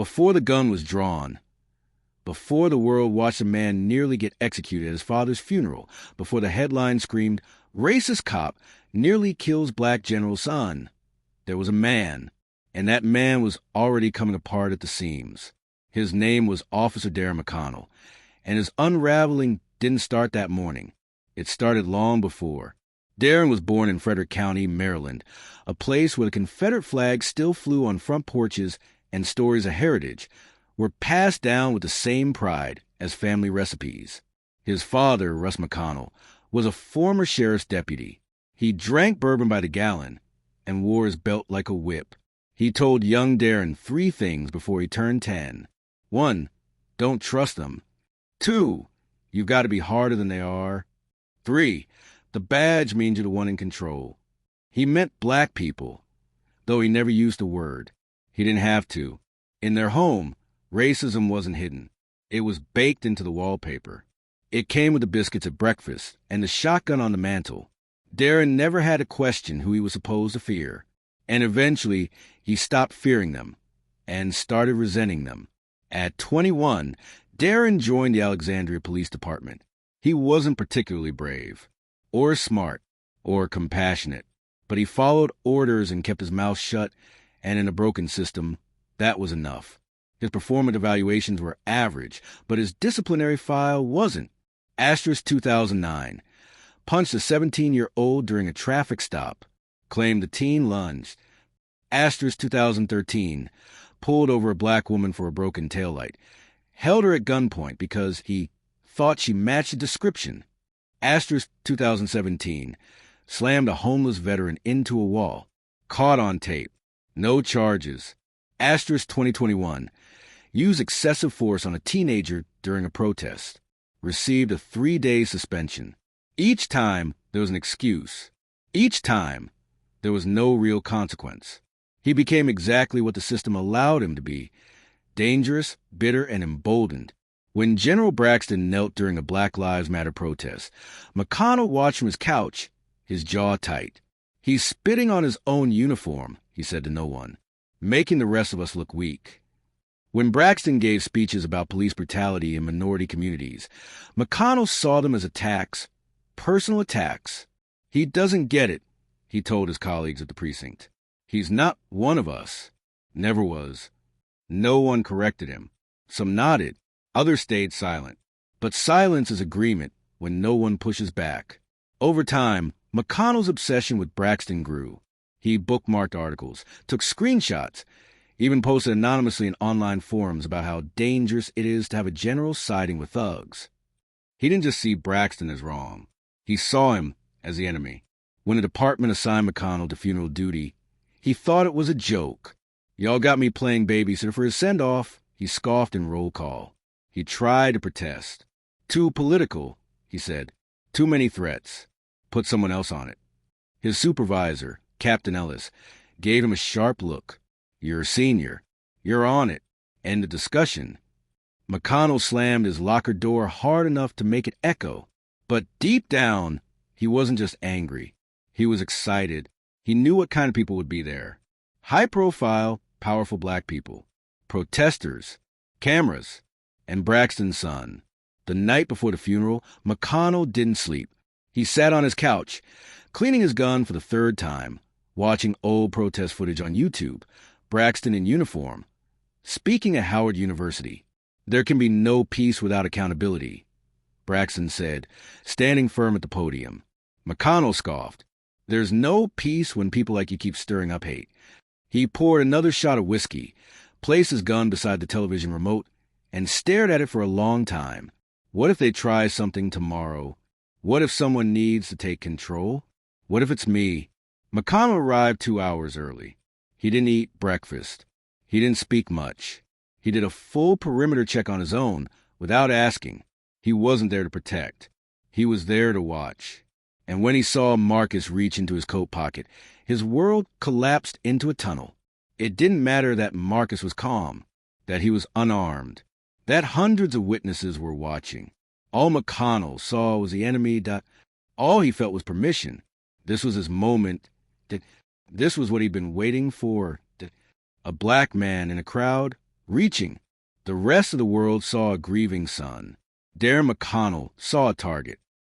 Before the gun was drawn, before the world watched a man nearly get executed at his father's funeral, before the headline screamed, "Racist cop nearly kills black general's son," there was a man, and that man was already coming apart at the seams. His name was Officer Darren McConnell, and his unraveling didn't start that morning. It started long before. Darren was born in Frederick County, Maryland, a place where the Confederate flag still flew on front porches and stories of heritage were passed down with the same pride as family recipes. His father, Russ McConnell, was a former sheriff's deputy. He drank bourbon by the gallon and wore his belt like a whip. He told young Darren 3 things before he turned 10. 1, don't trust them. 2, you've got to be harder than they are. 3, the badge means you're the one in control. He meant black people, though he never used the word. He didn't have to. In their home, racism wasn't hidden. It was baked into the wallpaper. It came with the biscuits at breakfast and the shotgun on the mantel. Darren never had to question who he was supposed to fear, and eventually he stopped fearing them and started resenting them. At 21, Darren joined the Alexandria Police Department. He wasn't particularly brave, or smart, or compassionate, but he followed orders and kept his mouth shut, and in a broken system, that was enough. His performance evaluations were average, but his disciplinary file wasn't. Asterisk 2009. Punched a 17-year-old during a traffic stop. Claimed the teen lunged. Asterisk 2013. Pulled over a black woman for a broken taillight. Held her at gunpoint because he thought she matched the description. Asterisk 2017. Slammed a homeless veteran into a wall. Caught on tape. No charges. Asterisk 2021. Used excessive force on a teenager during a protest. Received a 3-day suspension. Each time, there was an excuse. Each time, there was no real consequence. He became exactly what the system allowed him to be: dangerous, bitter, and emboldened. When General Braxton knelt during a Black Lives Matter protest, McConnell watched from his couch, his jaw tight. "He's spitting on his own uniform," he said to no one, "making the rest of us look weak." When Braxton gave speeches about police brutality in minority communities, McConnell saw them as attacks, personal attacks. "He doesn't get it," he told his colleagues at the precinct. "He's not one of us. Never was." No one corrected him. Some nodded. Others stayed silent. But silence is agreement when no one pushes back. Over time, McConnell's obsession with Braxton grew. He bookmarked articles, took screenshots, even posted anonymously in online forums about how dangerous it is to have a general siding with thugs. He didn't just see Braxton as wrong. He saw him as the enemy. When the department assigned McConnell to funeral duty, he thought it was a joke. "Y'all got me playing babysitter for his send-off," he scoffed in roll call. He tried to protest. "Too political," he said. "Too many threats. Put someone else on it." His supervisor, Captain Ellis, gave him a sharp look. "You're a senior. You're on it." End of discussion. McConnell slammed his locker door hard enough to make it echo. But deep down, he wasn't just angry. He was excited. He knew what kind of people would be there. High-profile, powerful black people. Protesters. Cameras. And Braxton's son. The night before the funeral, McConnell didn't sleep. He sat on his couch, cleaning his gun for the 3rd time, watching old protest footage on YouTube. Braxton in uniform. Speaking at Howard University. "There can be no peace without accountability," Braxton said, standing firm at the podium. McConnell scoffed. "There's no peace when people like you keep stirring up hate." He poured another shot of whiskey, placed his gun beside the television remote, and stared at it for a long time. What if they try something tomorrow? What if someone needs to take control? What if it's me? McConnell arrived 2 hours early. He didn't eat breakfast. He didn't speak much. He did a full perimeter check on his own without asking. He wasn't there to protect. He was there to watch. And when he saw Marcus reach into his coat pocket, his world collapsed into a tunnel. It didn't matter that Marcus was calm, that he was unarmed, that hundreds of witnesses were watching. All McConnell saw was the enemy. All he felt was permission. This was his moment. This was what he'd been waiting for. A black man in a crowd Reaching, the rest of the world saw a grieving son. Darren McConnell saw a target.